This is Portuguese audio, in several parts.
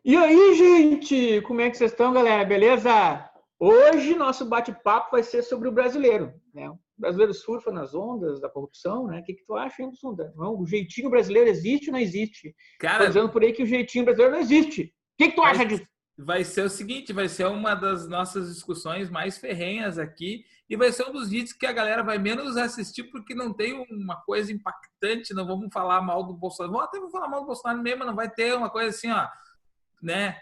E aí, gente? Como é que vocês estão, galera? Beleza? Hoje nosso bate-papo vai ser sobre o brasileiro, né? O brasileiro surfa nas ondas da corrupção, né? O que tu acha, hein, Sunda? Não, o jeitinho brasileiro existe ou não existe? Estão Cara, dizendo por aí que o jeitinho brasileiro não existe. O que tu vai, acha disso? vai ser o seguinte, vai ser uma das nossas discussões mais ferrenhas aqui e vai ser um dos vídeos que a galera vai menos assistir porque não tem uma coisa impactante, não vamos falar mal do Bolsonaro. Vamos até falar mal do Bolsonaro mesmo, mas não vai ter uma coisa assim, ó, né?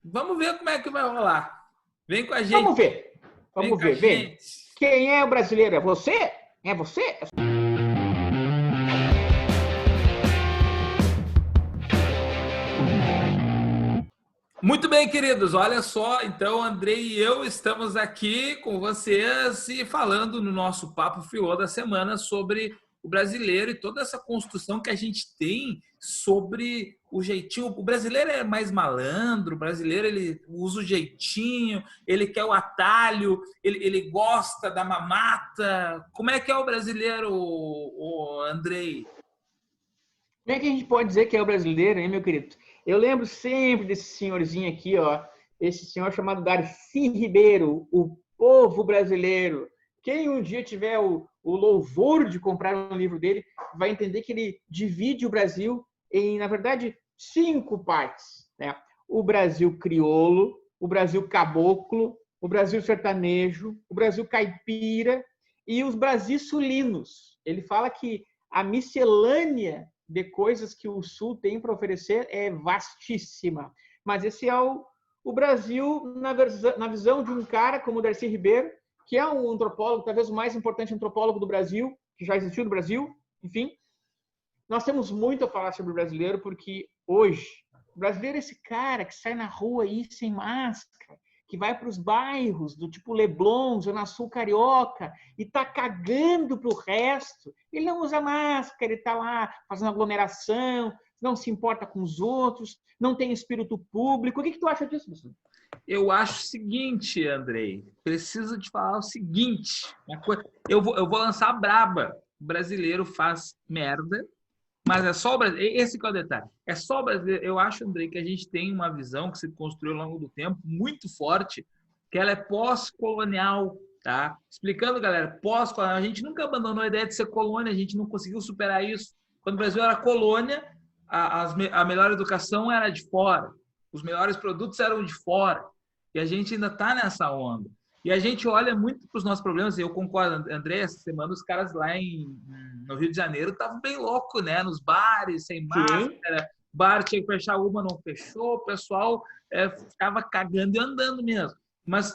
Vamos ver como é que vai rolar. Vem com a gente, Vamos ver. vem Vamos com a ver. Vem. gente. Quem é o brasileiro? É você? É você? Muito bem, queridos. Olha só, então, Andrei e eu estamos aqui com vocês e falando no nosso Papo Filô da semana sobre o brasileiro e toda essa construção que a gente tem sobre o jeitinho. O brasileiro é mais malandro, o brasileiro ele usa o jeitinho, ele quer o atalho, ele gosta da mamata. Como é que é o brasileiro, o Andrei? Como é que a gente pode dizer que é o brasileiro, hein, meu querido? Eu lembro sempre desse senhorzinho aqui, ó, esse senhor chamado Darcy Ribeiro, o povo brasileiro. Quem um dia tiver o louvor de comprar um livro dele, vai entender que ele divide o Brasil em, na verdade, 5 partes, né? O Brasil crioulo, o Brasil caboclo, o Brasil sertanejo, o Brasil caipira e os Brasis sulinos. Ele fala que a miscelânea de coisas que o Sul tem para oferecer é vastíssima. Mas esse é o Brasil na visão de um cara como o Darcy Ribeiro, que é um antropólogo, talvez o mais importante antropólogo do Brasil, que já existiu no Brasil. Enfim, nós temos muito a falar sobre o brasileiro, porque hoje, o brasileiro é esse cara que sai na rua aí sem máscara, que vai para os bairros do tipo Leblon, Zona Sul Carioca, e tá cagando pro resto. Ele não usa máscara, ele tá lá fazendo aglomeração, não se importa com os outros, não tem espírito público. O que tu acha disso, Luciano? Eu acho o seguinte, Andrei, preciso te falar o seguinte. Eu vou lançar a braba. O brasileiro faz merda, mas é só o brasileiro. Esse que é o detalhe. É só o brasileiro. Eu acho, Andrei, que a gente tem uma visão que se construiu ao longo do tempo muito forte, que ela é pós-colonial, tá? Explicando, galera, pós-colonial. A gente nunca abandonou a ideia de ser colônia, a gente não conseguiu superar isso. Quando o Brasil era colônia, a melhor educação era de fora, os melhores produtos eram de fora. E a gente ainda está nessa onda. E a gente olha muito para os nossos problemas, e eu concordo, André, essa semana os caras lá no Rio de Janeiro estavam bem loucos, né? Nos bares, sem Sim. máscara, bar tinha que fechar uma, não fechou, o pessoal ficava cagando e andando mesmo. Mas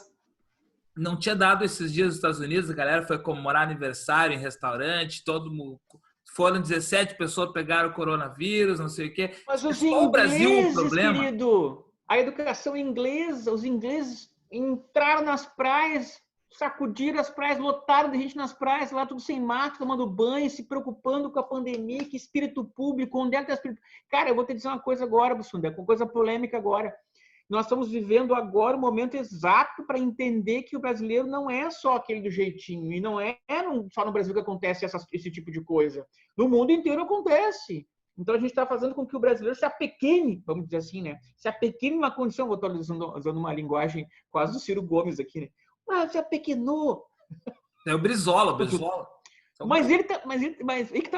não tinha dado esses dias nos Estados Unidos, a galera foi comemorar aniversário em restaurante, todo mundo, foram 17 pessoas pegaram o coronavírus, não sei o quê. Mas É os só o Brasil o ingleses, problema? querido, a educação inglesa, os ingleses entraram nas praias, sacudiram as praias, lotaram de gente nas praias, lá tudo sem máscara, tomando banho, se preocupando com a pandemia, que espírito público, onde é que está espírito... Cara, eu vou te dizer uma coisa agora, Bussunda, com coisa polêmica agora. Nós estamos vivendo agora o momento exato para entender que o brasileiro não é só aquele do jeitinho, e não é só no Brasil que acontece esse tipo de coisa. No mundo inteiro acontece. Então a gente está fazendo com que o brasileiro se apequene, vamos dizer assim, né? Se apequene na condição, vou estar usando uma linguagem quase do Ciro Gomes aqui, né? Mas se apequenou. É o Brizola, o Brizola.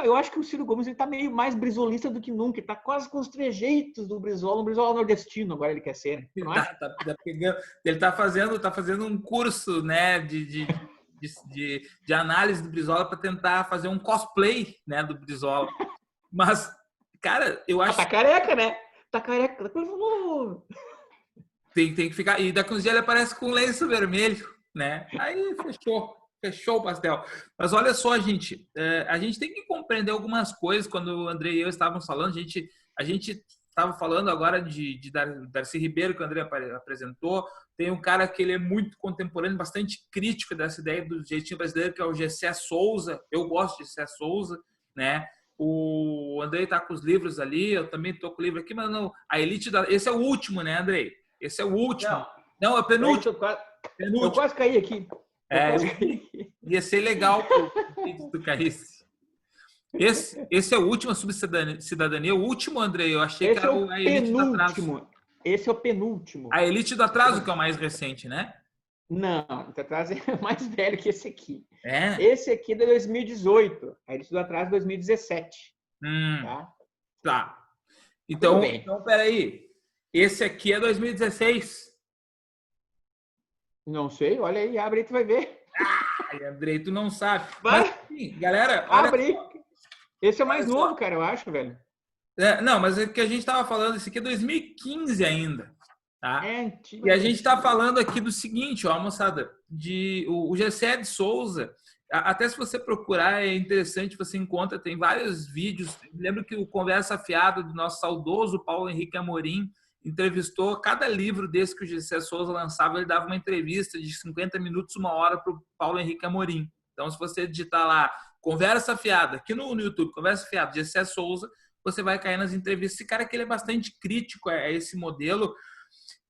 Eu acho que o Ciro Gomes está meio mais brisolista do que nunca. Ele está quase com os trejeitos do Brizola, um Brizola nordestino agora ele quer ser, né? Ele está fazendo um curso, né, de análise do Brizola para tentar fazer um cosplay, né, do Brizola. Mas, cara, eu acho Tá careca, né? Tá careca. tem que ficar. E daqui uns dias ele aparece com lenço vermelho, né? Aí fechou o pastel. Mas olha só, gente, a gente tem que compreender algumas coisas. Quando o André e eu estávamos falando, a gente estava falando agora de Darcy Ribeiro, que o André apresentou. Tem um cara que ele é muito contemporâneo, bastante crítico dessa ideia do jeitinho brasileiro, que é o Gessé Souza. Eu gosto de Gessé Souza, né? O Andrei está com os livros ali, eu também estou com o livro aqui, mas não, a Elite da... Esse é o último, né, Andrei? Esse é o último. Não, é o penúltimo. Eu quase caí aqui. Ia ser legal se tu caísse. Esse é o último sobre cidadania. O último, Andrei, eu achei Esse que era é o a Elite da Traço. penúltimo. Esse é o penúltimo. A Elite do Atraso, que é o mais recente, né? Não, o Atraso é mais velho que esse aqui. É? Esse aqui é de 2018. A Elite do Atraso 2017. Tá? Tá. Tudo Então, bem. peraí. Esse aqui é 2016. Não sei, olha aí, abre aí, tu vai ver. Ai, Andrei, tu não sabe. Vai, Mas, sim, galera, olha abre aí. só. Esse é o mais Olha novo, só. cara, eu acho, velho. Não, mas é que a gente estava falando, esse aqui é 2015 ainda, tá? É antigo. E a gente está falando aqui do seguinte, ó, moçada, o Gessé de Souza, até se você procurar, é interessante, você encontra, tem vários vídeos. Lembro que o Conversa Fiada do nosso saudoso Paulo Henrique Amorim entrevistou cada livro desse que o Gessé Souza lançava, ele dava uma entrevista de 50 minutos, 1 hora para o Paulo Henrique Amorim. Então, se você digitar lá, Conversa Fiada, aqui no YouTube, Conversa Fiada, Gessé Souza, você vai cair nas entrevistas. Esse cara que ele é bastante crítico a esse modelo,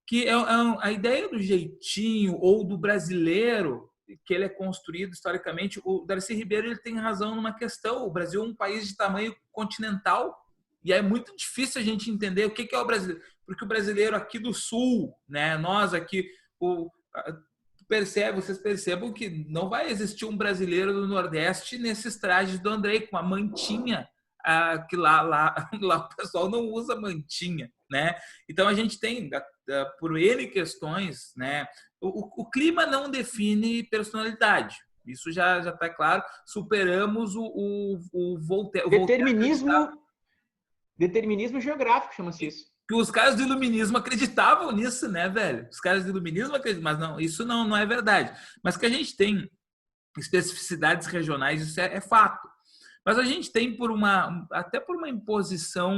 que a ideia do jeitinho ou do brasileiro, que ele é construído historicamente. O Darcy Ribeiro ele tem razão numa questão. O Brasil é um país de tamanho continental e é muito difícil a gente entender o que é o brasileiro. Porque o brasileiro aqui do Sul, né, nós aqui, vocês percebam que não vai existir um brasileiro do Nordeste nesses trajes do Andrei, com a mantinha, que lá o pessoal não usa mantinha, né? Então a gente tem, por N questões, né? O clima não define personalidade. Isso já está claro. Superamos o Voltaire. Determinismo geográfico, chama-se isso. Que os caras do iluminismo acreditavam nisso, né, velho? Os caras do iluminismo acreditam, mas não, isso não é verdade. Mas que a gente tem especificidades regionais, isso é fato. Mas a gente tem até por uma imposição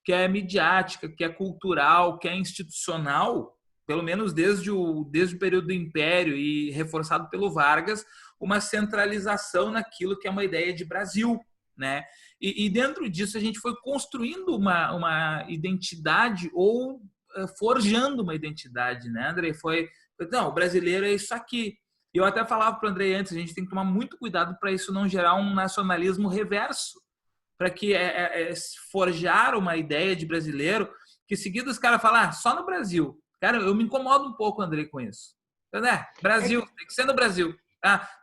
que é midiática, que é cultural, que é institucional, pelo menos desde o período do Império e reforçado pelo Vargas, uma centralização naquilo que é uma ideia de Brasil, né? E dentro disso a gente foi construindo uma identidade ou forjando uma identidade, né, André? Não, o brasileiro é isso aqui. E eu até falava para o André antes, a gente tem que tomar muito cuidado para isso não gerar um nacionalismo reverso, para que forjar uma ideia de brasileiro, que seguido os caras falam, só no Brasil. Cara, eu me incomodo um pouco, André, com isso. Brasil, tem que ser no Brasil.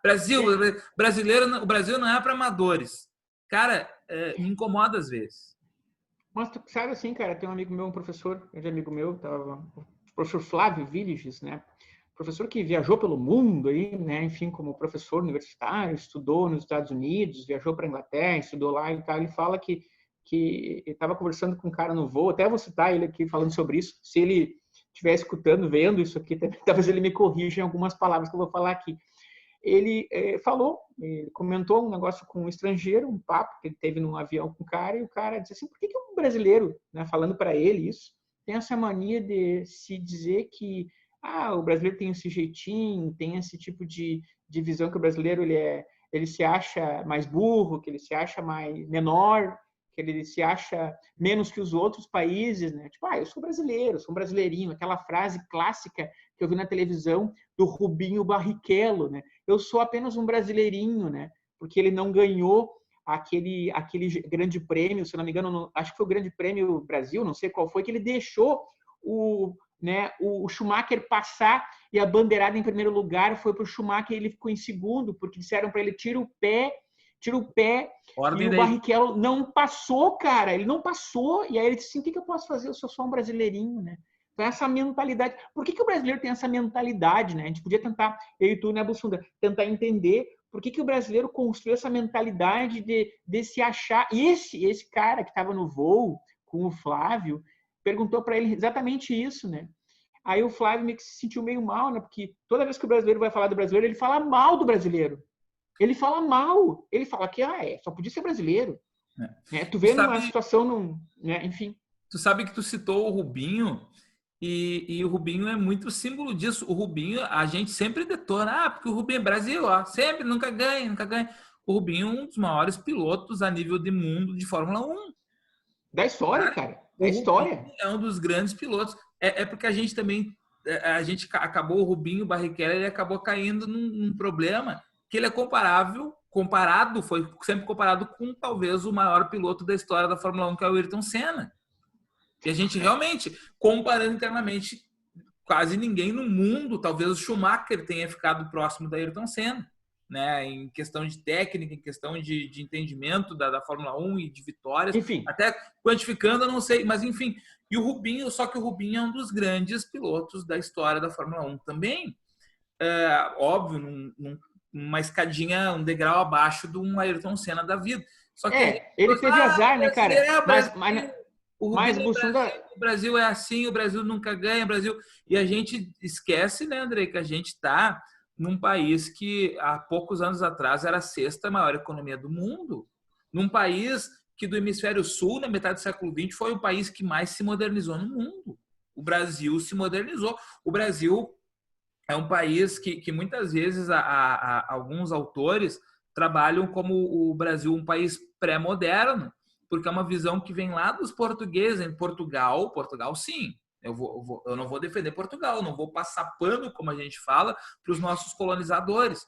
Brasileiro, o Brasil não é para amadores. Cara, me incomoda às vezes. Mas tu sabe assim, cara, tem um amigo meu, um professor, amigo meu, o professor Flávio Villages, né? Professor que viajou pelo mundo aí, né? Enfim, como professor universitário, estudou nos Estados Unidos, viajou para a Inglaterra, estudou lá e tal. Ele fala que ele estava conversando com um cara no voo, até vou citar ele aqui falando sobre isso. Se ele estiver escutando, vendo isso aqui, talvez ele me corrija em algumas palavras que eu vou falar aqui. Ele ele comentou um negócio com um estrangeiro, um papo que ele teve num avião com o cara, e o cara disse assim, por que um brasileiro, né, falando para ele isso, tem essa mania de se dizer que o brasileiro tem esse jeitinho, tem esse tipo de visão que o brasileiro ele se acha mais burro, que ele se acha mais menor, que ele se acha menos que os outros países, né? Tipo, eu sou brasileiro, sou um brasileirinho, aquela frase clássica que eu vi na televisão do Rubinho Barrichello, né? Eu sou apenas um brasileirinho, né? Porque ele não ganhou aquele grande prêmio, se não me engano, acho que foi o Grande Prêmio Brasil, não sei qual foi, que ele deixou o Schumacher passar e a bandeirada em primeiro lugar foi para o Schumacher e ele ficou em segundo, porque disseram para ele, tira o pé, Ordem e o daí. Barrichello não passou, cara, ele não passou, e aí ele disse assim, o que eu posso fazer? Eu sou só um brasileirinho, né? Então, essa mentalidade, por que o brasileiro tem essa mentalidade, né? A gente podia tentar, eu e tu, né, Bussunda, tentar entender por que o brasileiro construiu essa mentalidade de se achar, e esse cara que estava no voo com o Flávio, perguntou para ele exatamente isso, né? Aí o Flávio meio que se sentiu meio mal, né? Porque toda vez que o brasileiro vai falar do brasileiro, ele fala mal do brasileiro. Ele fala mal. Ele fala que só podia ser brasileiro. Tu vê numa situação, né? Enfim. Tu sabe que tu citou o Rubinho e o Rubinho é muito símbolo disso. O Rubinho, a gente sempre detona, porque o Rubinho é Brasil, sempre, nunca ganha. O Rubinho é um dos maiores pilotos a nível de mundo de Fórmula 1. Da história, cara. Da história. É um dos grandes pilotos. É porque a gente também, acabou o Rubinho Barrichello, ele acabou caindo num problema que ele é foi sempre comparado com talvez o maior piloto da história da Fórmula 1, que é o Ayrton Senna. E a gente realmente, comparando internamente, quase ninguém no mundo, talvez o Schumacher tenha ficado próximo da Ayrton Senna, né? Em questão de técnica, em questão de entendimento da Fórmula 1 e de vitórias. Enfim. Até quantificando, eu não sei, mas enfim. E o Rubinho, só que o Rubinho é um dos grandes pilotos da história da Fórmula 1 também. Óbvio, numa escadinha, um degrau abaixo de um Ayrton Senna da vida. Só que ele teve azar, né, cara? O Rubinho o Brasil é assim, o Brasil nunca ganha, o Brasil... E a gente esquece, né, André, que a gente está num país que há poucos anos atrás era a sexta maior economia do mundo. Num país que do hemisfério sul, na metade do século XX, foi o país que mais se modernizou no mundo. O Brasil se modernizou. O Brasil é um país que muitas vezes alguns autores trabalham como o Brasil um país pré-moderno, porque é uma visão que vem lá dos portugueses. Em Portugal sim, eu não vou defender Portugal, não vou passar pano, como a gente fala, para os nossos colonizadores.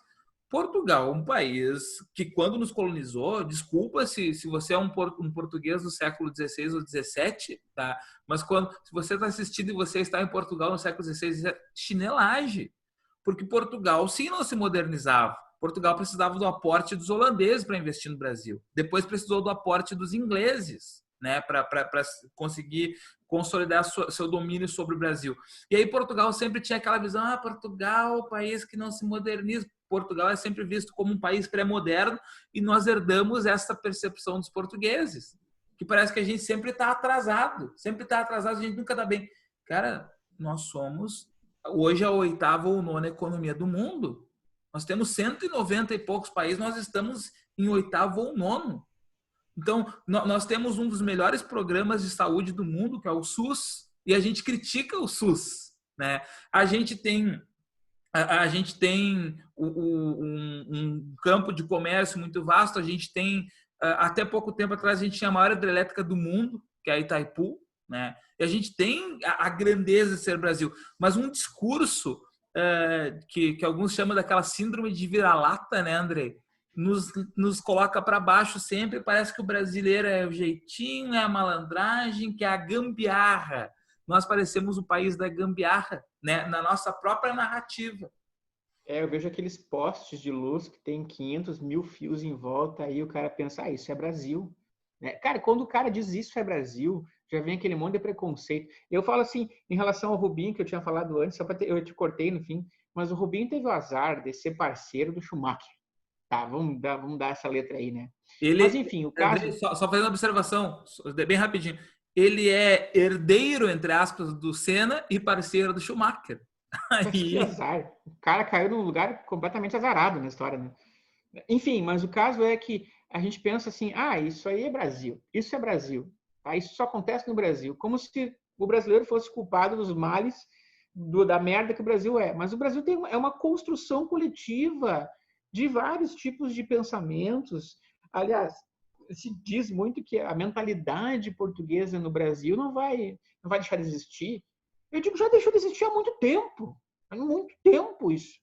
Portugal é um país que, quando nos colonizou, desculpa se você é um português do século XVI ou XVII, tá? Mas se você está assistindo e você está em Portugal no século XVI, é chinelagem. Porque Portugal, sim, não se modernizava. Portugal precisava do aporte dos holandeses para investir no Brasil. Depois precisou do aporte dos ingleses, né, para conseguir consolidar seu domínio sobre o Brasil. E aí Portugal sempre tinha aquela visão, Portugal, país que não se moderniza. Portugal é sempre visto como um país pré-moderno e nós herdamos essa percepção dos portugueses, que parece que a gente sempre está atrasado, a gente nunca está bem. Cara, nós somos hoje a oitava ou nona economia do mundo. Nós temos 190 e poucos países, nós estamos em oitavo ou nono. Então, nós temos um dos melhores programas de saúde do mundo, que é o SUS, e a gente critica o SUS, né? A gente tem um campo de comércio muito vasto, a gente tem, até pouco tempo atrás, a gente tinha a maior hidrelétrica do mundo, que é a Itaipu, né? E a gente tem a grandeza de ser Brasil, mas um discurso que alguns chamam daquela síndrome de vira-lata, né, André? Nos coloca para baixo sempre. Parece que o brasileiro é o jeitinho, é a malandragem, que é a gambiarra. Nós parecemos o país da gambiarra, né? Na nossa própria narrativa. Eu vejo aqueles postes de luz que tem 500 mil fios em volta, aí o cara pensa, isso é Brasil. Né? Cara, quando o cara diz isso é Brasil, já vem aquele monte de preconceito. Eu falo assim, em relação ao Rubinho, que eu tinha falado antes, eu te cortei no fim, mas o Rubinho teve o azar de ser parceiro do Schumacher. Tá, vamos dar essa letra aí, né? Mas enfim, o caso... Só fazendo uma observação, bem rapidinho. Ele é herdeiro, entre aspas, do Senna e parceiro do Schumacher. Que azar. O cara caiu num lugar completamente azarado na história, né? Enfim, mas o caso é que a gente pensa assim, isso aí é Brasil, isso é Brasil, tá? Isso só acontece no Brasil, como se o brasileiro fosse culpado dos males da merda que o Brasil é. Mas o Brasil é uma construção coletiva de vários tipos de pensamentos. Aliás, se diz muito que a mentalidade portuguesa no Brasil não vai deixar de existir. Eu digo, já deixou de existir há muito tempo. Há muito tempo isso.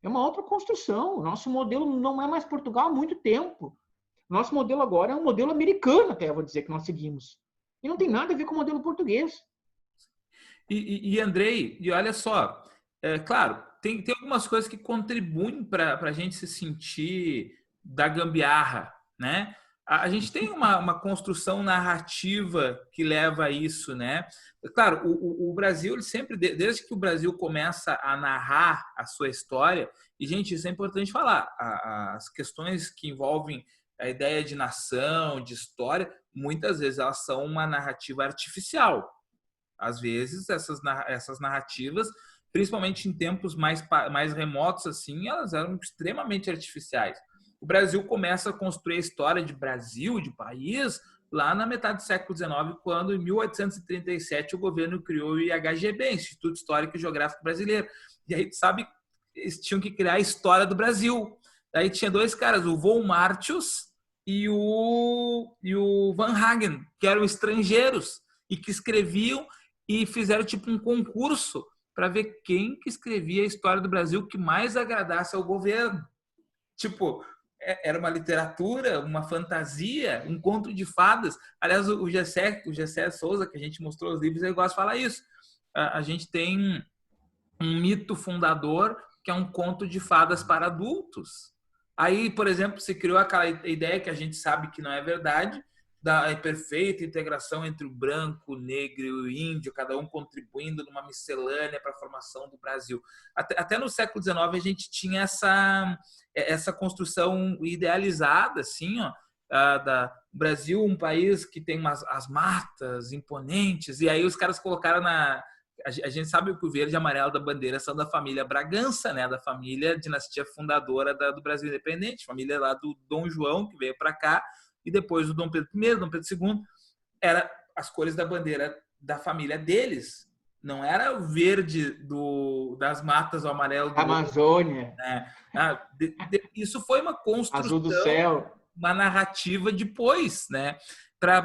É uma outra construção. O nosso modelo não é mais Portugal há muito tempo. Nosso modelo agora é um modelo americano, até eu vou dizer, que nós seguimos. E não tem nada a ver com o modelo português. E Andrei, e olha só, claro, tem algumas coisas que contribuem para a gente se sentir da gambiarra, né? A gente tem uma construção narrativa que leva a isso, né? Claro, o Brasil, ele sempre, desde que o Brasil começa a narrar a sua história, e, gente, isso é importante falar, as questões que envolvem a ideia de nação, de história, muitas vezes elas são uma narrativa artificial. Às vezes, essas narrativas, principalmente em tempos mais remotos, assim, elas eram extremamente artificiais. O Brasil começa a construir a história de Brasil, de país, lá na metade do século XIX, quando, em 1837, o governo criou o IHGB, Instituto Histórico e Geográfico Brasileiro. E aí, sabe, eles tinham que criar a história do Brasil. Daí tinha dois caras, o von Martius e o Van Hagen, que eram estrangeiros e que escreviam e fizeram tipo um concurso para ver quem que escrevia a história do Brasil que mais agradasse ao governo. Tipo, era uma literatura, uma fantasia, um conto de fadas. Aliás, o Gessé Souza, que a gente mostrou os livros, ele gosta de falar isso. A gente tem um mito fundador que é um conto de fadas para adultos. Aí, por exemplo, se criou aquela ideia que a gente sabe que não é verdade, da perfeita integração entre o branco, o negro e o índio, cada um contribuindo numa miscelânea para a formação do Brasil. Até no século XIX a gente tinha essa construção idealizada, assim, ó, da Brasil, um país que tem as matas imponentes, e aí os caras colocaram a gente sabe que o verde e amarelo da bandeira são da família Bragança, né? Da família dinastia fundadora do Brasil independente, família lá do Dom João, que veio para cá, e depois do Dom Pedro I, Dom Pedro II, era as cores da bandeira da família deles. Não era o verde das matas, o amarelo do Amazônia. Né? Isso foi uma construção, azul do céu, uma narrativa depois, né?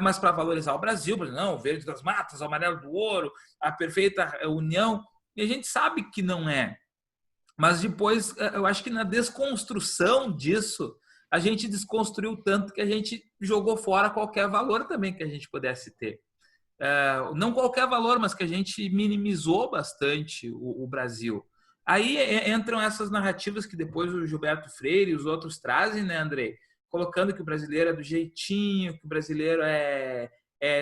Mas para valorizar o Brasil, não, o verde das matas, o amarelo do ouro, a perfeita união, e a gente sabe que não é. Mas depois, eu acho que na desconstrução disso, a gente desconstruiu tanto que a gente jogou fora qualquer valor também que a gente pudesse ter. Não qualquer valor, mas que a gente minimizou bastante o Brasil. Aí entram essas narrativas que depois o Gilberto Freire e os outros trazem, né, Andrei? Colocando que o brasileiro é do jeitinho, que o brasileiro é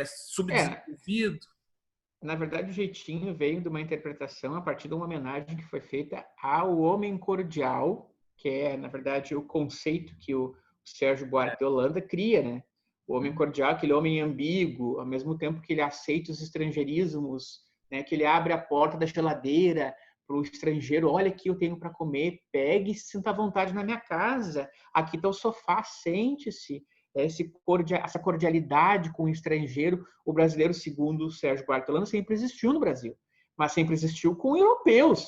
subdesenvolvido. Na verdade, o jeitinho veio de uma interpretação a partir de uma homenagem que foi feita ao homem cordial, que é, na verdade, o conceito que o Sérgio Buarque de Holanda cria, né? O homem cordial, aquele homem ambíguo, ao mesmo tempo que ele aceita os estrangeirismos, né? Que ele abre a porta da geladeira para o estrangeiro, olha aqui, eu tenho para comer, pegue e se sinta à vontade na minha casa, aqui está o sofá, sente-se. Essa cordialidade com o estrangeiro, o brasileiro, segundo o Sérgio Buarque de Holanda, sempre existiu no Brasil, mas sempre existiu com europeus,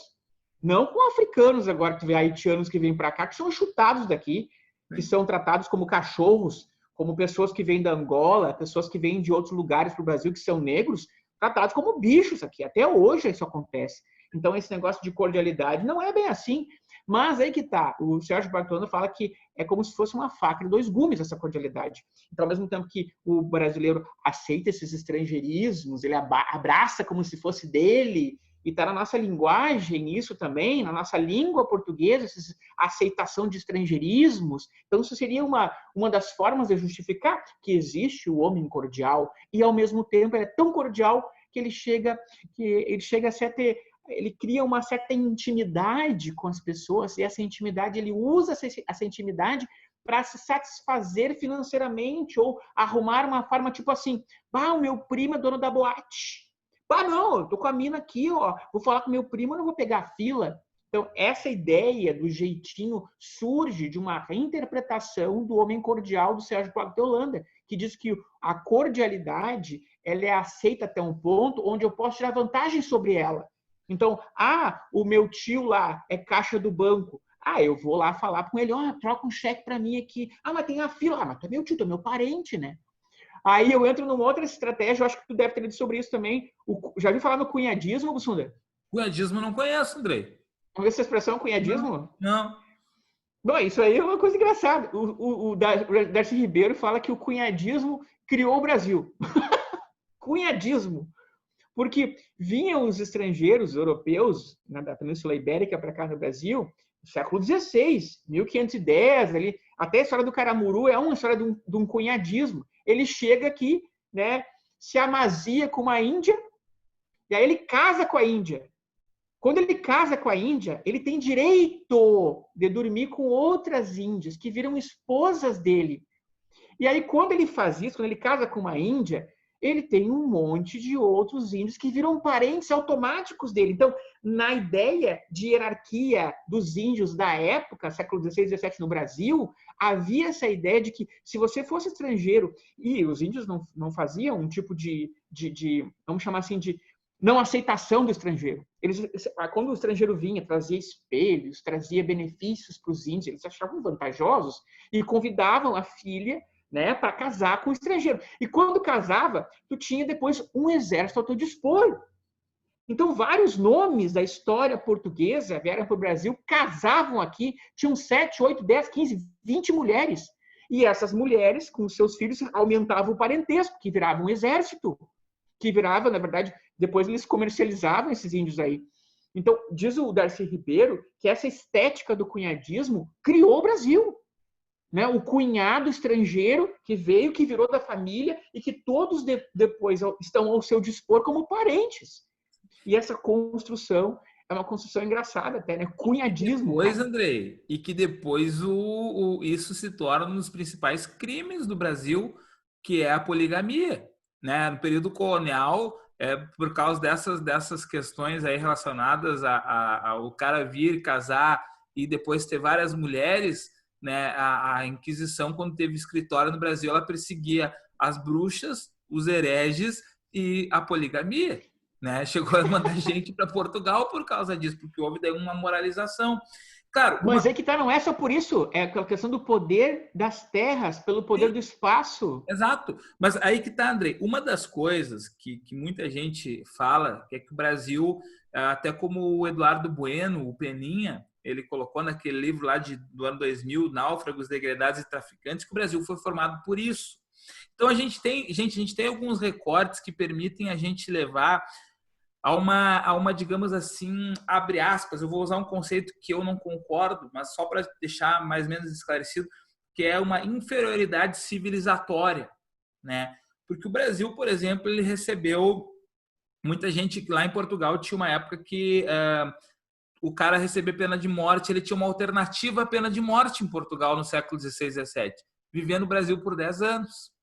não com africanos agora, que vê haitianos que vêm para cá, que são chutados daqui, que são tratados como cachorros, como pessoas que vêm da Angola, pessoas que vêm de outros lugares para o Brasil, que são negros, tratados como bichos aqui. Até hoje isso acontece. Então, esse negócio de cordialidade não é bem assim. Mas aí que tá. O Sérgio Buarque de Holanda fala que é como se fosse uma faca de dois gumes essa cordialidade. Então, ao mesmo tempo que o brasileiro aceita esses estrangeirismos, ele abraça como se fosse dele, e está na nossa linguagem isso também, na nossa língua portuguesa, essa aceitação de estrangeirismos. Então, isso seria uma das formas de justificar que existe o homem cordial, e ao mesmo tempo ele é tão cordial que ele chega a ser ele cria uma certa intimidade com as pessoas, e essa intimidade, ele usa essa intimidade para se satisfazer financeiramente, ou arrumar uma forma tipo assim, o meu primo é dono da boate. Não, eu tô com a mina aqui, ó, vou falar com meu primo, eu não vou pegar a fila. Então, essa ideia do jeitinho surge de uma reinterpretação do homem cordial do Sérgio Buarque de Holanda, que diz que a cordialidade, ela é aceita até um ponto onde eu posso tirar vantagem sobre ela. Então, o meu tio lá é caixa do banco. Eu vou lá falar com ele, troca um cheque para mim aqui. Mas tem a fila. Mas tu é meu tio, tu é meu parente, né? Aí eu entro numa outra estratégia, eu acho que tu deve ter lido sobre isso também. Já ouviu falar no cunhadismo, Bussunda? Cunhadismo eu não conheço, Andrei. Vamos ver essa expressão, cunhadismo? Não. Bom, isso aí é uma coisa engraçada. O Darcy Ribeiro fala que o cunhadismo criou o Brasil. Cunhadismo. Porque vinham os estrangeiros europeus da Península Ibérica para cá no Brasil, no século XVI, 1510, ali, até a história do Caramuru é uma história de um cunhadismo. Ele chega aqui, né, se amazia com uma índia, e aí ele casa com a índia. Quando ele casa com a índia, ele tem direito de dormir com outras índias, que viram esposas dele. E aí, quando ele faz isso, quando ele casa com uma índia, ele tem um monte de outros índios que viram parentes automáticos dele. Então, na ideia de hierarquia dos índios da época, século XVI e XVII no Brasil, havia essa ideia de que se você fosse estrangeiro, e os índios não faziam um tipo de vamos chamar assim, de não aceitação do estrangeiro. Quando o estrangeiro vinha, trazia espelhos, trazia benefícios para os índios, eles achavam vantajosos e convidavam a filha, né, para casar com o estrangeiro. E quando casava, tu tinha depois um exército ao teu dispor. Então, vários nomes da história portuguesa vieram para o Brasil, casavam aqui, tinham 7, 8, 10, 15, 20 mulheres. E essas mulheres, com seus filhos, aumentavam o parentesco, que virava um exército, que virava, na verdade, depois eles comercializavam esses índios aí. Então, diz o Darcy Ribeiro que essa estética do cunhadismo criou o Brasil. Né? O cunhado estrangeiro que veio, que virou da família e que todos depois estão ao seu dispor como parentes. E essa construção é uma construção engraçada até, né? Cunhadismo. Depois, Andrei, e que depois isso se torna um dos principais crimes do Brasil, que é a poligamia. Né? No período colonial, por causa dessas questões aí relacionadas ao cara vir casar e depois ter várias mulheres, né? A Inquisição, quando teve escritório no Brasil, ela perseguia as bruxas, os hereges e a poligamia. Né? Chegou a mandar gente para Portugal por causa disso, porque houve daí uma moralização. Claro, mas é que tá, não é só por isso, é a questão do poder das terras, pelo poder Sim. do espaço. Exato. Mas aí que tá, Andrei. Uma das coisas que muita gente fala é que o Brasil, até como o Eduardo Bueno, o Peninha, ele colocou naquele livro lá do ano 2000, Náufragos, Degredados e Traficantes, que o Brasil foi formado por isso. Então a gente tem alguns recortes que permitem a gente levar a uma, digamos assim, abre aspas, eu vou usar um conceito que eu não concordo, mas só para deixar mais ou menos esclarecido, que é uma inferioridade civilizatória, né? Porque o Brasil, por exemplo, ele recebeu muita gente lá em Portugal, tinha uma época que o cara receber pena de morte, ele tinha uma alternativa à pena de morte em Portugal no século XVI e XVII, vivendo no Brasil por 10 anos.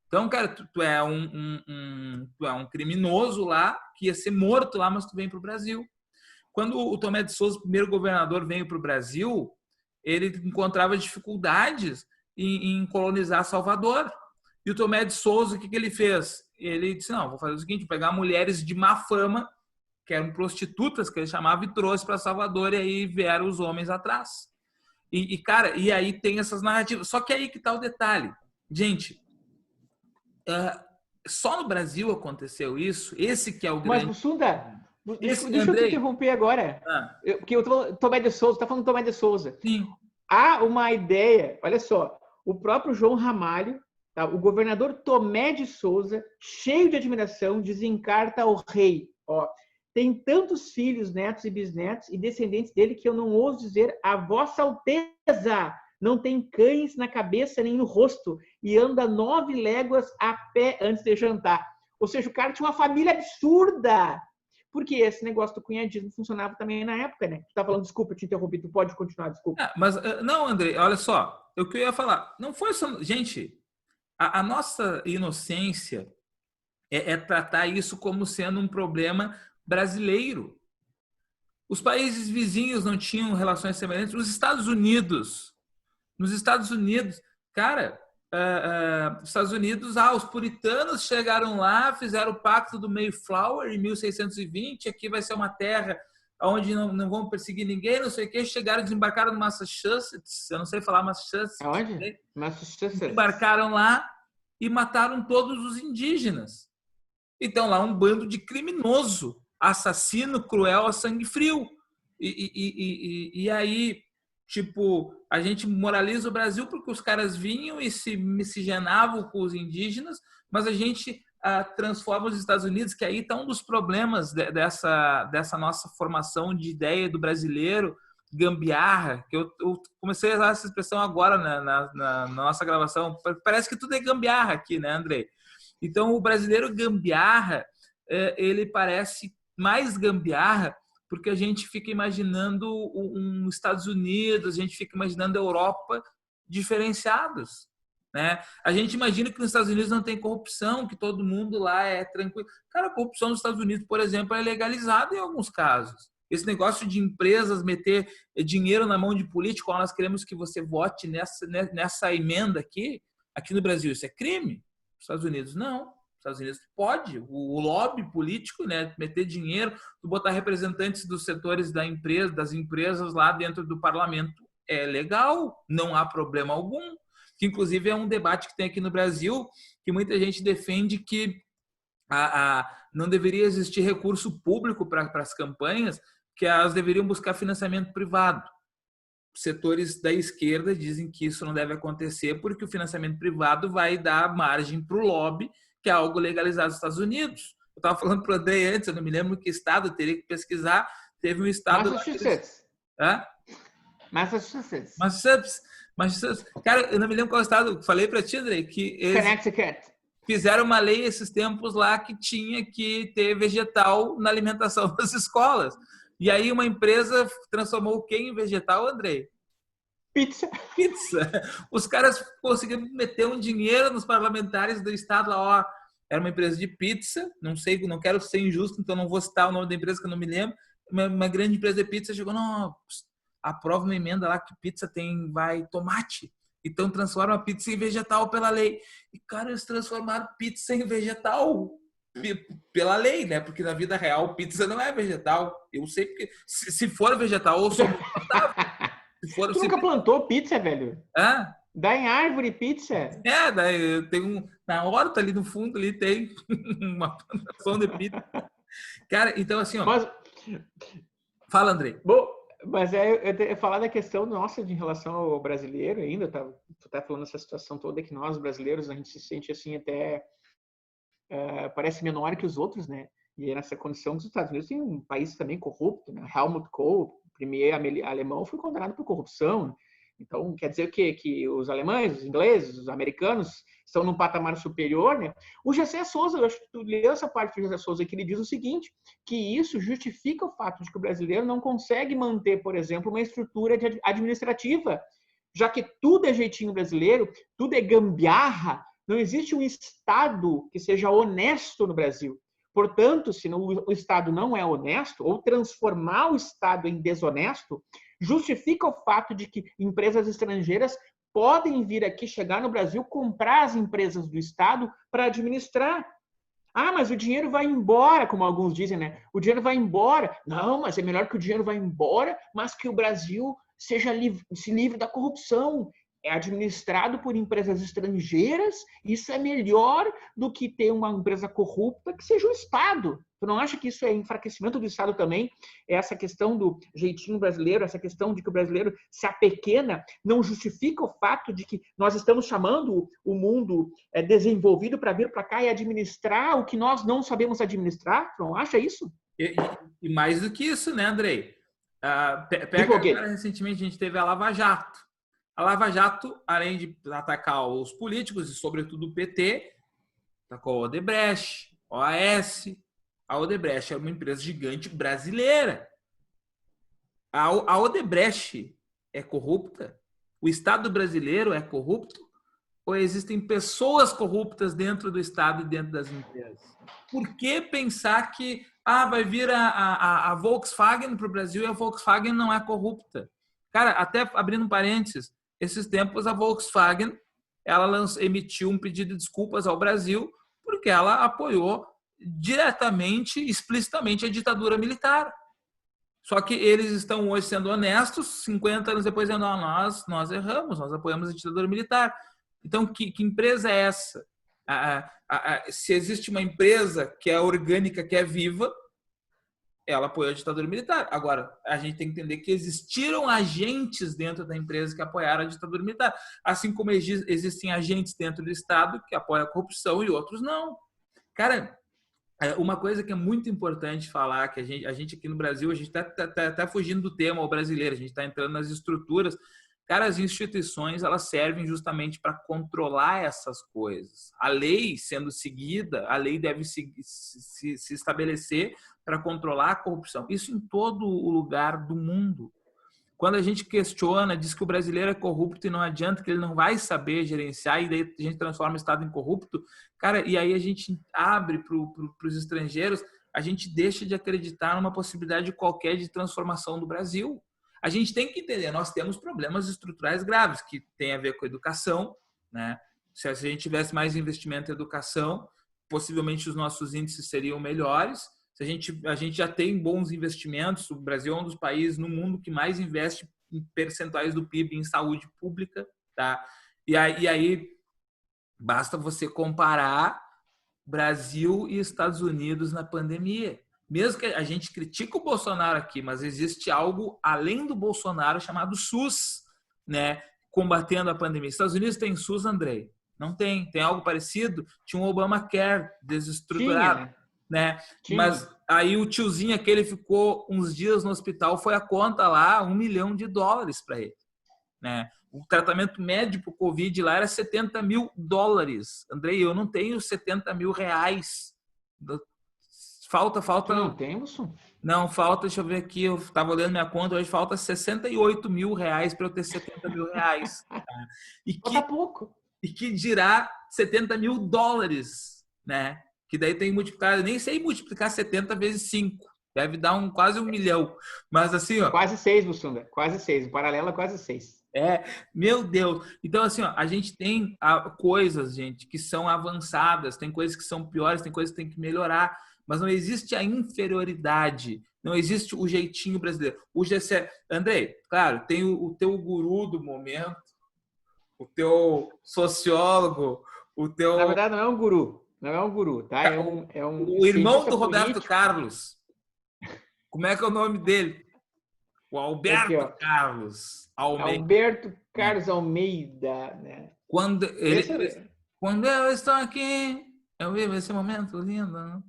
Então, cara, tu é um criminoso lá, que ia ser morto lá, mas tu vem para o Brasil. Quando o Tomé de Souza, primeiro governador, veio para o Brasil, ele encontrava dificuldades em colonizar Salvador. E o Tomé de Souza, o que ele fez? Ele disse, não, vou fazer o seguinte, vou pegar mulheres de má fama, que eram prostitutas, que ele chamava, e trouxe para Salvador, e aí vieram os homens atrás. Cara, e aí tem essas narrativas. Só que aí que está o detalhe. Gente, só no Brasil aconteceu isso. Esse que é o grande... Mas, Bussunda, deixa eu te interromper agora. Porque o Tomé de Souza, está falando do Tomé de Souza. Sim. Há uma ideia, olha só, o próprio João Ramalho, tá, o governador Tomé de Souza, cheio de admiração, desencarta ao rei. Ó, tem tantos filhos, netos e bisnetos e descendentes dele que eu não ouso dizer a vossa alteza. Não tem cães na cabeça nem no rosto e anda 9 léguas a pé antes de jantar. Ou seja, o cara tinha uma família absurda. Porque esse negócio do cunhadismo funcionava também na época, né? Tu tá falando, desculpa, eu te interrompi, tu pode continuar, desculpa. Mas, não, André, olha só, o que eu ia falar, não foi só... Gente, a nossa inocência é tratar isso como sendo um problema brasileiro. Os países vizinhos não tinham relações semelhantes. Nos Estados Unidos, cara, os Estados Unidos, os puritanos chegaram lá, fizeram o pacto do Mayflower em 1620, aqui vai ser uma terra onde não vão perseguir ninguém, não sei o que, chegaram, desembarcaram no Massachusetts, eu não sei falar Massachusetts. Aonde? Massachusetts. Desembarcaram lá e mataram todos os indígenas. Então lá um bando de criminoso, assassino, cruel, a sangue frio. E aí, tipo, a gente moraliza o Brasil porque os caras vinham e se miscigenavam com os indígenas, mas a gente transforma os Estados Unidos, que aí está um dos problemas dessa nossa formação de ideia do brasileiro, gambiarra, que eu comecei a usar essa expressão agora na nossa gravação. Parece que tudo é gambiarra aqui, né, Andrei? Então, o brasileiro gambiarra, ele parece mais gambiarra porque a gente fica imaginando um Estados Unidos, a gente fica imaginando a Europa diferenciados. Né? A gente imagina que nos Estados Unidos não tem corrupção, que todo mundo lá é tranquilo. Cara, a corrupção nos Estados Unidos, por exemplo, é legalizada em alguns casos. Esse negócio de empresas meter dinheiro na mão de político, nós queremos que você vote nessa emenda aqui no Brasil, isso é crime. Nos Estados Unidos, não. Nos Estados Unidos pode. O lobby político, né, meter dinheiro, botar representantes dos setores das empresas lá dentro do parlamento é legal, não há problema algum. Que inclusive é um debate que tem aqui no Brasil, que muita gente defende que não deveria existir recurso público para as campanhas, que elas deveriam buscar financiamento privado. Setores da esquerda dizem que isso não deve acontecer porque o financiamento privado vai dar margem para o lobby, que é algo legalizado nos Estados Unidos. Eu estava falando para o André antes, eu não me lembro que estado, eu teria que pesquisar. Teve um estado... Massachusetts. Hã? Massachusetts. Massachusetts. Cara, eu não me lembro qual estado. Falei para ti, André, que eles Connecticut. fizeram uma lei esses tempos lá que tinha que ter vegetal na alimentação das escolas. E aí uma empresa transformou o que em vegetal, Andrei? Pizza. Os caras conseguiram meter um dinheiro nos parlamentares do estado lá, ó. Era uma empresa de pizza, não sei, não quero ser injusto, então não vou citar o nome da empresa que eu não me lembro. Uma grande empresa de pizza chegou, não, aprova uma emenda lá que pizza vai tomate. Então transforma a pizza em vegetal pela lei. E, cara, eles transformaram pizza em vegetal pela lei, né? Porque na vida real pizza não é vegetal. Eu sei porque se for vegetal, eu sou plantável. Tu nunca plantou pizza, velho? Hã? Dá em árvore pizza? Daí eu tenho na horta ali no fundo ali tem uma plantação de pizza. Cara, então assim, ó. Mas... Fala, Andrei. Bom, mas eu falar da questão nossa de relação ao brasileiro ainda, tu tá falando essa situação toda que nós brasileiros a gente se sente assim até parece menor que os outros, né? E nessa condição dos Estados Unidos tem um país também corrupto, né? Helmut Kohl, primeiro alemão, foi condenado por corrupção. Então, quer dizer que os alemães, os ingleses, os americanos estão num patamar superior, né? O Gessé Souza, eu acho que tu leu essa parte do Gessé Souza, que ele diz o seguinte, que isso justifica o fato de que o brasileiro não consegue manter, por exemplo, uma estrutura administrativa, já que tudo é jeitinho brasileiro, tudo é gambiarra, não existe um Estado que seja honesto no Brasil. Portanto, se o Estado não é honesto, ou transformar o Estado em desonesto, justifica o fato de que empresas estrangeiras podem vir aqui, chegar no Brasil, comprar as empresas do Estado para administrar. Ah, mas o dinheiro vai embora, como alguns dizem, né? O dinheiro vai embora. Não, mas é melhor que o dinheiro vá embora, mas que o Brasil se livre da corrupção. É administrado por empresas estrangeiras, isso é melhor do que ter uma empresa corrupta que seja o Estado. Tu não acha que isso é enfraquecimento do Estado também? Essa questão do jeitinho brasileiro, essa questão de que o brasileiro se apequena, não justifica o fato de que nós estamos chamando o mundo desenvolvido para vir para cá e administrar o que nós não sabemos administrar? Tu não acha isso? E mais do que isso, né, Andrei? Pega agora, recentemente a gente teve a Lava Jato. A Lava Jato, além de atacar os políticos e, sobretudo, o PT, atacou a Odebrecht, OAS. A Odebrecht é uma empresa gigante brasileira. A Odebrecht é corrupta? O Estado brasileiro é corrupto? Ou existem pessoas corruptas dentro do Estado e dentro das empresas? Por que pensar que vai vir a Volkswagen para o Brasil e a Volkswagen não é corrupta? Cara, até abrindo um parênteses, esses tempos a Volkswagen ela emitiu um pedido de desculpas ao Brasil porque ela apoiou diretamente, explicitamente a ditadura militar. Só que eles estão hoje sendo honestos, 50 anos depois dizendo, nós erramos, nós apoiamos a ditadura militar. Então, que empresa é essa? Se existe uma empresa que é orgânica, que é viva, ela apoiou a ditadura militar. Agora, a gente tem que entender que existiram agentes dentro da empresa que apoiaram a ditadura militar. Assim como existem agentes dentro do Estado que apoiam a corrupção e outros não. Cara, uma coisa que é muito importante falar, que a gente aqui no Brasil, a gente tá fugindo do tema o brasileiro, a gente está entrando nas estruturas. Cara, as instituições, elas servem justamente para controlar essas coisas. A lei sendo seguida, a lei deve se estabelecer para controlar a corrupção. Isso em todo o lugar do mundo. Quando a gente questiona, diz que o brasileiro é corrupto e não adianta, que ele não vai saber gerenciar, e daí a gente transforma o Estado em corrupto, cara, e aí a gente abre para os estrangeiros, a gente deixa de acreditar numa possibilidade qualquer de transformação do Brasil. A gente tem que entender, nós temos problemas estruturais graves, que tem a ver com a educação, né? Se a gente tivesse mais investimento em educação, possivelmente os nossos índices seriam melhores. A gente já tem bons investimentos, o Brasil é um dos países no mundo que mais investe em percentuais do PIB em saúde pública, tá? E aí basta você comparar Brasil e Estados Unidos na pandemia. Mesmo que a gente critique o Bolsonaro aqui, mas existe algo além do Bolsonaro chamado SUS, né? Combatendo a pandemia. Estados Unidos tem SUS, Andrei? Não tem. Tem algo parecido? Tinha um Obamacare desestruturado, Tinha, né? tinha. Mas aí o tiozinho aquele ficou uns dias no hospital, foi a conta lá, $1 milhão para ele, né? O tratamento médio para o Covid lá era $70 mil. Andrei, eu não tenho R$70 mil. Falta. Tu não tem, Mussum? Não, falta, deixa eu ver aqui, eu estava olhando minha conta, hoje falta R$68 mil para eu ter R$70 mil. Tá? Falta pouco. E que dirá $70 mil, né? Que daí tem que multiplicar, eu nem sei multiplicar 70 vezes 5. Deve dar quase 1 milhão. Mas assim, ó. Quase 6, Mussunda. Quase 6. Em paralelo, quase 6. Meu Deus. Então, assim, ó, a gente tem coisas, gente, que são avançadas, tem coisas que são piores, tem coisas que tem que melhorar, mas não existe a inferioridade, não existe o jeitinho brasileiro. O GC... Andrei, claro, tem o teu guru do momento, o teu sociólogo, o teu... Na verdade, não é um guru. Não é um guru, tá? O irmão do Roberto político. Carlos. Como é que é o nome dele? O Alberto aqui, Carlos Almeida. Alberto Carlos Almeida, né? Quando eu estou aqui, eu vivo esse momento lindo.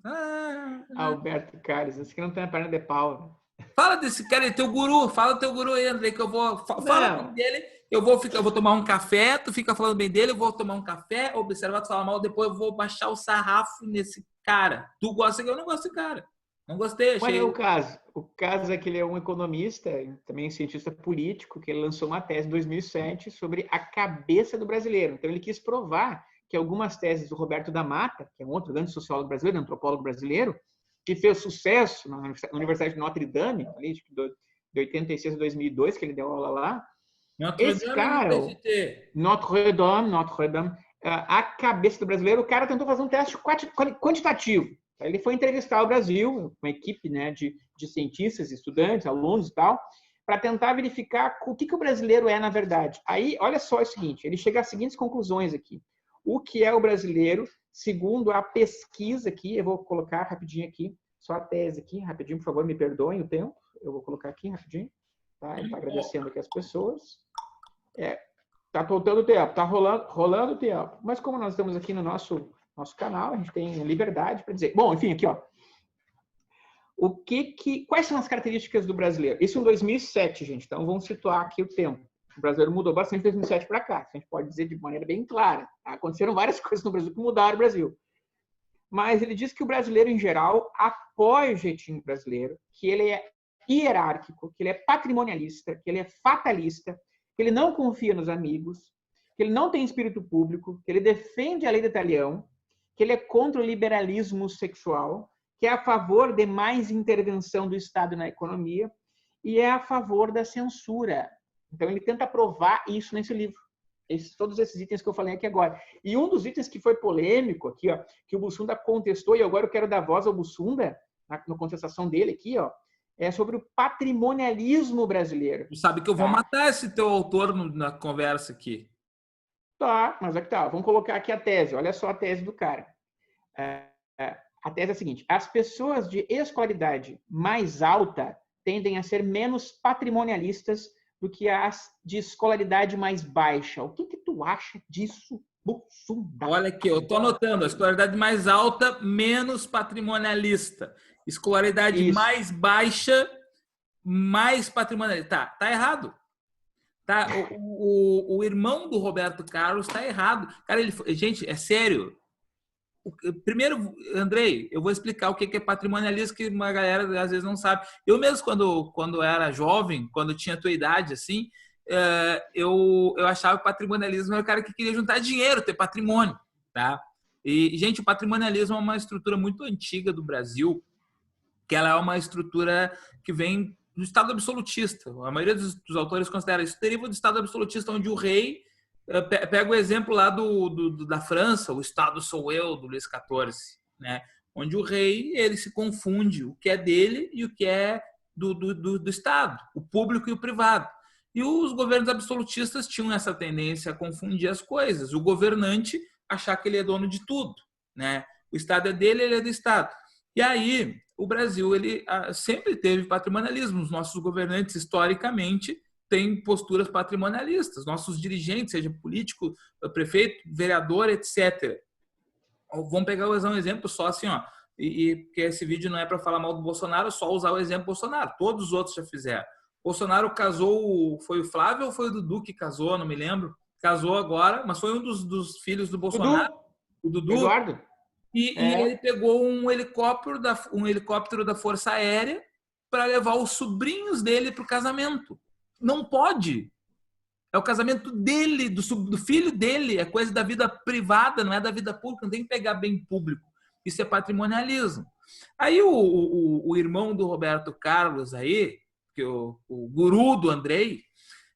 Alberto Carlos, esse que não tem a perna de pau. Fala desse cara aí, teu guru. Fala teu guru aí, André, que eu vou... Fala bem dele. Eu vou tomar um café, tu fica falando bem dele, eu vou tomar um café, observar, tu fala mal, depois eu vou baixar o sarrafo nesse cara. Tu gosta que eu não gosto desse cara. Não gostei, achei... Qual é o caso? O caso é que ele é um economista, também cientista político, que ele lançou uma tese em 2007 sobre a cabeça do brasileiro. Então, ele quis provar que algumas teses do Roberto da Mata, que é um outro grande sociólogo brasileiro, antropólogo brasileiro, que fez sucesso na Universidade de Notre Dame, ali, de 86 a 2002, que ele deu aula lá. Esse cara, Notre Dame, a cabeça do brasileiro, o cara tentou fazer um teste quantitativo. Ele foi entrevistar o Brasil, uma equipe, né, de cientistas, estudantes, alunos e tal, para tentar verificar o que o brasileiro é na verdade. Aí, olha só o seguinte, ele chega às seguintes conclusões aqui. O que é o brasileiro, segundo a pesquisa aqui, eu vou colocar rapidinho aqui, só a tese aqui, rapidinho, por favor, me perdoem o tempo, eu vou colocar aqui rapidinho, tá? Ele está agradecendo aqui as pessoas. Tá faltando tempo, tá rolando o tempo. Mas como nós estamos aqui no nosso canal, a gente tem liberdade para dizer. Bom, enfim, aqui, ó. Quais são as características do brasileiro? Isso em 2007, gente. Então, vamos situar aqui o tempo. O brasileiro mudou bastante de 2007 para cá. A gente pode dizer de maneira bem clara. Tá? Aconteceram várias coisas no Brasil que mudaram o Brasil. Mas ele diz que o brasileiro, em geral, apoia o jeitinho brasileiro, que ele é hierárquico, que ele é patrimonialista, que ele é fatalista, que ele não confia nos amigos, que ele não tem espírito público, que ele defende a lei do talião, que ele é contra o liberalismo sexual, que é a favor de mais intervenção do Estado na economia e é a favor da censura. Então, ele tenta provar isso nesse livro. Todos esses itens que eu falei aqui agora. E um dos itens que foi polêmico aqui, ó, que o Bussunda contestou, e agora eu quero dar voz ao Bussunda, na contestação dele aqui, ó, é sobre o patrimonialismo brasileiro. Tu sabe que eu vou matar esse teu autor na conversa aqui. Tá, mas aqui tá. Vamos colocar aqui a tese. Olha só a tese do cara. A tese é a seguinte: as pessoas de escolaridade mais alta tendem a ser menos patrimonialistas do que as de escolaridade mais baixa. O que tu acha disso, Bussunda? Olha aqui, eu tô anotando. A escolaridade mais alta, menos patrimonialista. Escolaridade mais baixa, mais patrimonialista. Tá errado. Tá? O irmão do Roberto Carlos tá errado. Cara, gente, é sério. Primeiro, Andrei, eu vou explicar o que é patrimonialismo, que uma galera às vezes não sabe. Eu mesmo, quando era jovem, quando tinha a tua idade, assim, eu achava que o patrimonialismo era o cara que queria juntar dinheiro, ter patrimônio, tá? E, gente, o patrimonialismo é uma estrutura muito antiga do Brasil, que ela é uma estrutura que vem do Estado absolutista. A maioria dos autores considera isso deriva do Estado absolutista, onde o rei... Pega o exemplo lá da França, o Estado sou eu, do Luís XIV, né? Onde o rei ele se confunde o que é dele e o que é do Estado, o público e o privado. E os governos absolutistas tinham essa tendência a confundir as coisas. O governante achar que ele é dono de tudo, né? O Estado é dele, ele é do Estado. E aí, o Brasil ele sempre teve patrimonialismo. Os nossos governantes, historicamente, têm posturas patrimonialistas. Nossos dirigentes, seja político, prefeito, vereador, etc. Vamos pegar um exemplo só assim, ó. Porque esse vídeo não é para falar mal do Bolsonaro, só usar o exemplo Bolsonaro. Todos os outros já fizeram. Bolsonaro casou, foi o Flávio ou foi o Dudu que casou? Não me lembro. Casou agora, mas foi um dos filhos do Bolsonaro, o Dudu. Eduardo. E ele pegou um helicóptero da Força Aérea para levar os sobrinhos dele para o casamento. Não pode. É o casamento dele, do filho dele. É coisa da vida privada, não é da vida pública. Não tem que pegar bem público. Isso é patrimonialismo. Aí o irmão do Roberto Carlos aí, que o guru do Andrei,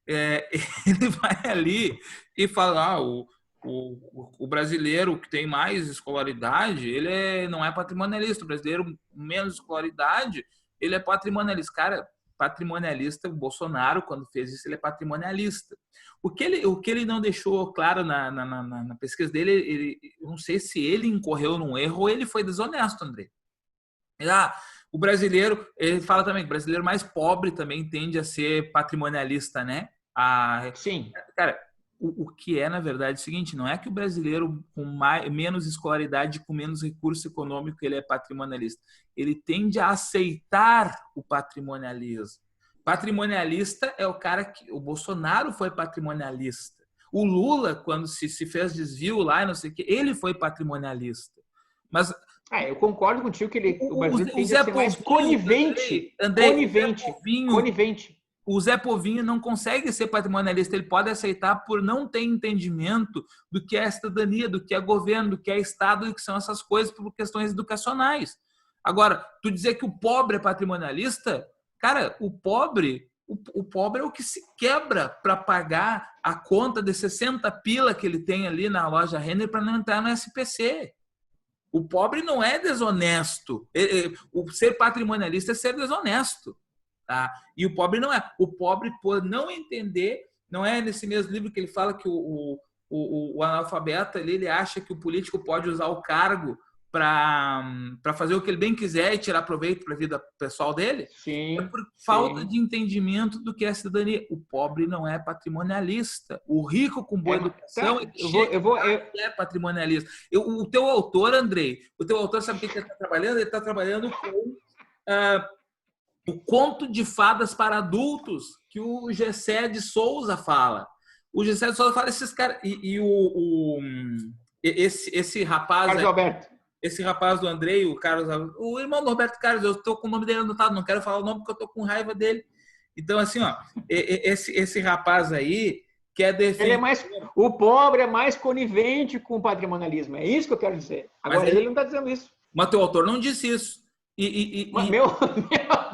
ele vai ali e fala, o brasileiro que tem mais escolaridade, ele não é patrimonialista. O brasileiro menos escolaridade, ele é patrimonialista. Cara, patrimonialista, o Bolsonaro, quando fez isso, ele é patrimonialista. O que ele não deixou claro na pesquisa dele, eu não sei se ele incorreu num erro ou ele foi desonesto, André. O brasileiro, ele fala também que o brasileiro mais pobre também tende a ser patrimonialista, né? Sim. Cara, o que é, na verdade, é o seguinte, não é que o brasileiro com menos escolaridade, com menos recurso econômico, ele é patrimonialista. Ele tende a aceitar o patrimonialismo. Patrimonialista é o cara que... O Bolsonaro foi patrimonialista. O Lula, quando se fez desvio lá, não sei o quê, ele foi patrimonialista. Mas... eu concordo contigo que o Brasil tende a ser mais conivente. Conivente. O Zé Povinho não consegue ser patrimonialista, ele pode aceitar por não ter entendimento do que é cidadania, do que é governo, do que é Estado, do que são essas coisas por questões educacionais. Agora, tu dizer que o pobre é patrimonialista, cara, o pobre é o que se quebra para pagar a conta de 60 pila que ele tem ali na loja Renner para não entrar no SPC. O pobre não é desonesto. O ser patrimonialista é ser desonesto. Tá? E o pobre não é. O pobre, por não entender, não é nesse mesmo livro que ele fala que o analfabeto ele acha que o político pode usar o cargo para fazer o que ele bem quiser e tirar proveito para a vida pessoal dele? Sim, é por falta de entendimento do que é cidadania. O pobre não é patrimonialista. O rico com boa educação é patrimonialista. O teu autor, Andrei, sabe o que ele está trabalhando? Ele está trabalhando com o conto de fadas para adultos que o Gessé de Souza fala. O Gessé de Souza fala esses caras... Esse rapaz... Carlos Alberto. Esse rapaz do Andrei, o irmão do Roberto Carlos, eu estou com o nome dele anotado, não quero falar o nome porque eu estou com raiva dele. Então, assim, esse rapaz aí quer defender... O pobre é mais conivente com o patrimonialismo, é isso que eu quero dizer. Agora, ele não está dizendo isso. Mas teu autor não disse isso.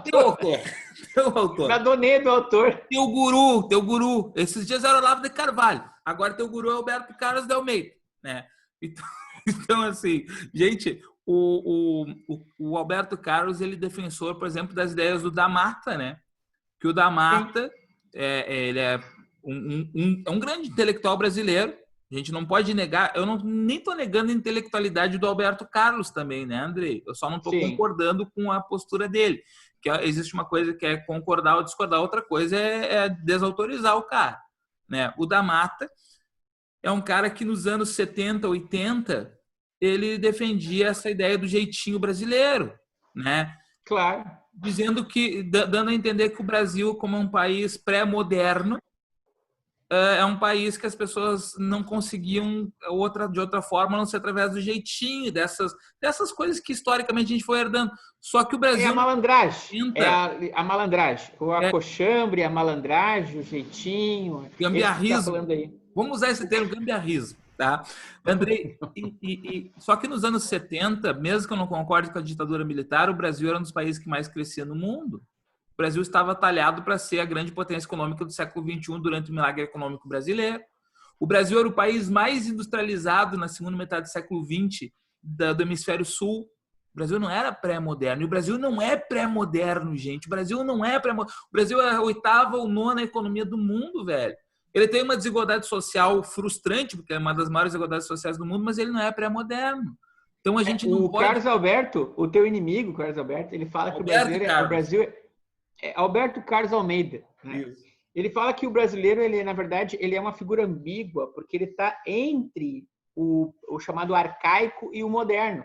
Teu autor. Na donê do autor. Teu guru. Esses dias era o Olavo de Carvalho. Agora teu guru é o Alberto Carlos de Almeida, né? Então, assim, gente, o Alberto Carlos, ele é defensor, por exemplo, das ideias do Damata, né? Que o Damata, ele é um grande intelectual brasileiro. A gente não pode negar, nem estou negando a intelectualidade do Alberto Carlos também, né, Andrei? Eu só não estou concordando com a postura dele. Que existe uma coisa que é concordar ou discordar, outra coisa é desautorizar o cara, né? O Damata é um cara que nos anos 70, 80, ele defendia essa ideia do jeitinho brasileiro, né? Claro. Dizendo dando a entender que o Brasil, como é um país pré-moderno, é um país que as pessoas não conseguiam de outra forma, a não ser através do jeitinho, dessas coisas que historicamente a gente foi herdando. Só que o Brasil... É a malandragem. A malandragem. O acochambre, a malandragem, o jeitinho. Gambiarrismo. Vamos usar esse termo, gambiarrismo. Tá? Andrei, só que nos anos 70, mesmo que eu não concorde com a ditadura militar, o Brasil era um dos países que mais crescia no mundo. O Brasil estava talhado para ser a grande potência econômica do século XXI durante o milagre econômico brasileiro. O Brasil era o país mais industrializado na segunda metade do século XX do hemisfério sul. O Brasil não era pré-moderno. E o Brasil não é pré-moderno, gente. O Brasil não é pré-moderno. O Brasil é a 8ª ou 9ª economia do mundo, velho. Ele tem uma desigualdade social frustrante, porque é uma das maiores desigualdades sociais do mundo, mas ele não é pré-moderno. Então a gente não O pode... Carlos Alberto, o teu inimigo, Carlos Alberto, ele fala que o Brasil é Alberto Carlos Almeida, né? Isso. Ele fala que o brasileiro, ele na verdade, ele é uma figura ambígua, porque ele está entre o chamado arcaico e o moderno.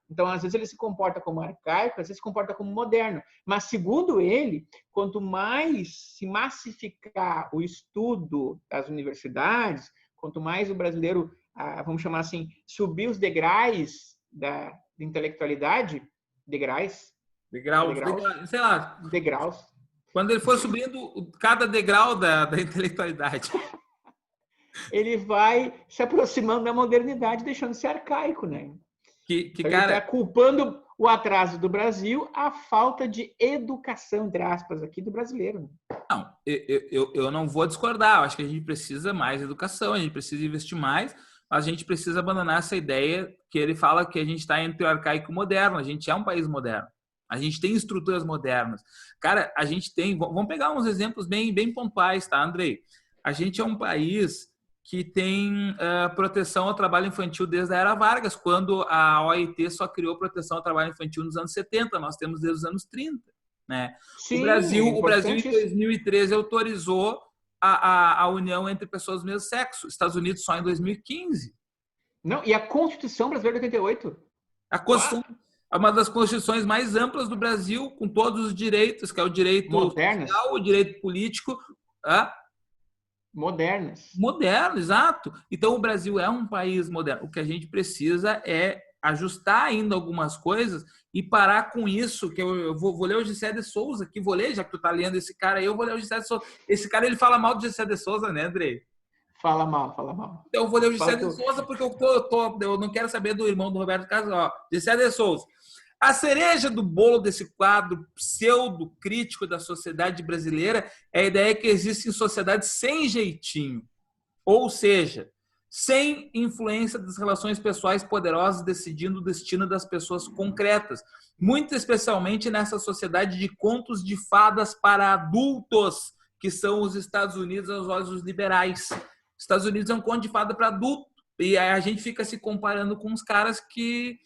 Então, às vezes ele se comporta como arcaico, às vezes se comporta como moderno. Mas, segundo ele, quanto mais se massificar o estudo das universidades, quanto mais o brasileiro, vamos chamar assim, subir os degraus da intelectualidade, degraus, sei lá, degraus. quando ele for subindo cada degrau da intelectualidade. Ele vai se aproximando da modernidade, deixando de ser arcaico, né? Então, cara... ele está culpando o atraso do Brasil à falta de educação, entre aspas, aqui do brasileiro. Não, eu não vou discordar. Eu acho que a gente precisa mais educação, a gente precisa investir mais, mas a gente precisa abandonar essa ideia que ele fala que a gente está entre o arcaico e o moderno. A gente é um país moderno. A gente tem estruturas modernas. Cara, a gente tem... Vamos pegar uns exemplos bem pontuais, tá, Andrei? A gente é um país que tem proteção ao trabalho infantil desde a Era Vargas, quando a OIT só criou proteção ao trabalho infantil nos anos 70. Nós temos desde os anos 30. Né? Sim, o Brasil, em 2013, autorizou a união entre pessoas do mesmo sexo. Estados Unidos só em 2015. Não, e a Constituição Brasileira de 88? A Constituição é uma das constituições mais amplas do Brasil, com todos os direitos, que é o direito social, o direito político... Moderno, exato. Então, o Brasil é um país moderno. O que a gente precisa é ajustar ainda algumas coisas e parar com isso, que eu vou ler o Gessé de Souza, que vou ler, já que tu tá lendo esse cara aí, eu vou ler o Gessé de Souza. Esse cara, ele fala mal do Gessé de Souza, né, Andrei? Fala mal. Então, eu vou ler o Gessé de Souza porque eu não quero saber do irmão do Roberto Carlos. Ó, Gessé de Souza. A cereja do bolo desse quadro pseudo-crítico da sociedade brasileira é a ideia que existe em sociedade sem jeitinho. Ou seja, sem influência das relações pessoais poderosas decidindo o destino das pessoas concretas. Muito especialmente nessa sociedade de contos de fadas para adultos, que são os Estados Unidos aos olhos dos liberais. Os Estados Unidos é um conto de fada para adulto. E aí a gente fica se comparando com os caras que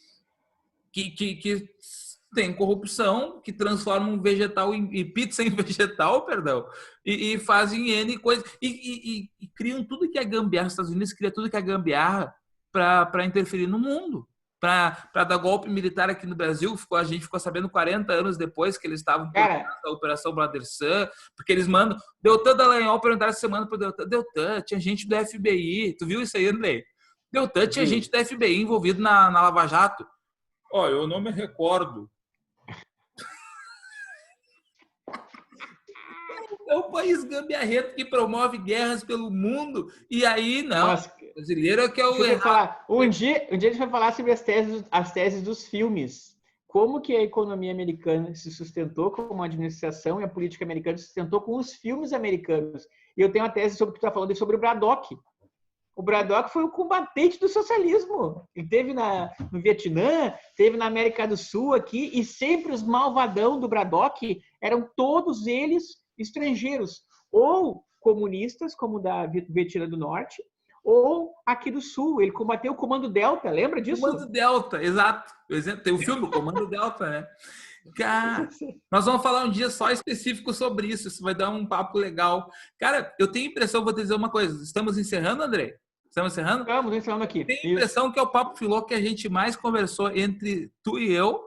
tem corrupção, que transformam vegetal em pizza em vegetal, perdão, e fazem N coisas, e criam tudo que é gambiarra. Os Estados Unidos cria tudo que é gambiarra para interferir no mundo, para dar golpe militar aqui no Brasil. A gente ficou sabendo 40 anos depois que eles estavam por trás da Operação Brother Sun, porque eles mandam... Deltan Dallagnol perguntaram essa semana para o Deltan, tinha gente do FBI, tu viu isso aí, Andrei? Deltan tinha gente do FBI envolvido na Lava Jato. Olha, eu não me recordo. É um país gambiarrento que promove guerras pelo mundo. E aí, não. O brasileiro é que é o errado. Um dia a gente vai falar sobre as teses dos filmes. Como que a economia americana se sustentou com a administração e a política americana se sustentou com os filmes americanos. E eu tenho uma tese sobre o que tu está falando sobre o Braddock. O Braddock foi o combatente do socialismo. Ele teve no Vietnã, teve na América do Sul aqui, e sempre os malvadão do Braddock eram todos eles estrangeiros, ou comunistas, como da Vietnã do Norte, ou aqui do Sul. Ele combateu o Comando Delta, lembra disso? Comando Delta, exato. Tem o filme, o Comando Delta, né? Cara, nós vamos falar um dia só específico sobre isso. Isso vai dar um papo legal. Cara, eu tenho a impressão, vou te dizer uma coisa. Estamos encerrando, André? Estamos encerrando? Estamos encerrando aqui. Tenho a impressão que é o Papo Filó que a gente mais conversou entre tu e eu,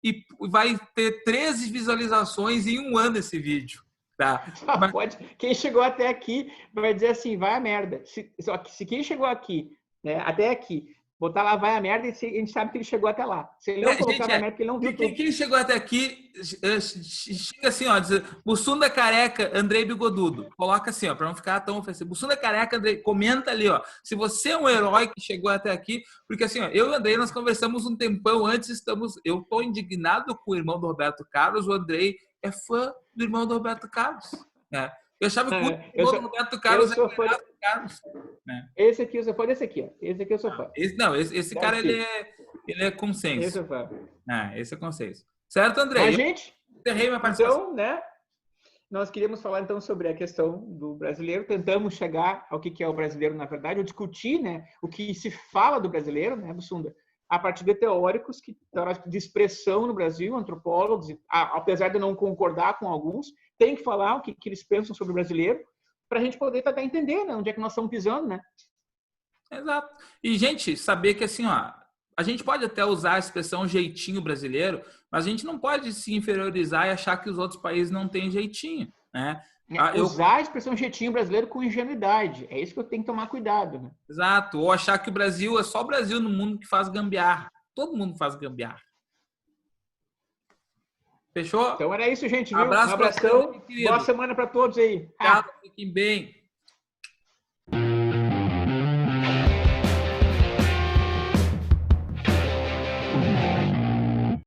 e vai ter 13 visualizações em um ano esse vídeo. Tá? Mas... Quem chegou até aqui vai dizer assim, vai a merda. Se quem chegou aqui, né, até aqui, botar lá vai a merda, e a gente sabe que ele chegou até lá. Se ele não colocar vai a merda, porque ele não viu tudo. Quem chegou até aqui, chega assim, ó, diz, Bussunda Careca, Andrei Bigodudo. Coloca assim, ó, para não ficar tão ofensivo. Bussunda Careca, Andrei, comenta ali, ó. Se você é um herói que chegou até aqui, porque assim, ó, eu e o Andrei, nós conversamos um tempão antes, eu tô indignado com o irmão do Roberto Carlos, o Andrei é fã do irmão do Roberto Carlos, né? Eu achava que o irmão do Roberto Carlos era o Roberto Carlos. Né? Esse aqui eu sou fã desse aqui, ó. Esse aqui eu sou fã. Esse cara, ele é consenso. Esse eu sou fã. Esse é consenso. Certo, André? Mas, gente, encerrei minha participação. Então, né? Nós queríamos falar, então, sobre a questão do brasileiro. Tentamos chegar ao que é o brasileiro, na verdade, ou discutir, né? O que se fala do brasileiro, né, Bussunda? a partir de teóricos de expressão no Brasil, antropólogos, apesar de eu não concordar com alguns, tem que falar o que eles pensam sobre o brasileiro, para a gente poder tentar entender, né, onde é que nós estamos pisando, né? Exato. E, gente, saber que assim, ó, a gente pode até usar a expressão jeitinho brasileiro, mas a gente não pode se inferiorizar e achar que os outros países não têm jeitinho, né? Usar a expressão jeitinho brasileiro com ingenuidade. É isso que eu tenho que tomar cuidado, né? Exato. Ou achar que o Brasil é só o Brasil no mundo que faz gambiarra. Todo mundo faz gambiarra. Fechou? Então era isso, gente. Viu? Abraço Um abração. vocês, Boa semana para todos aí. Obrigado, fiquem bem.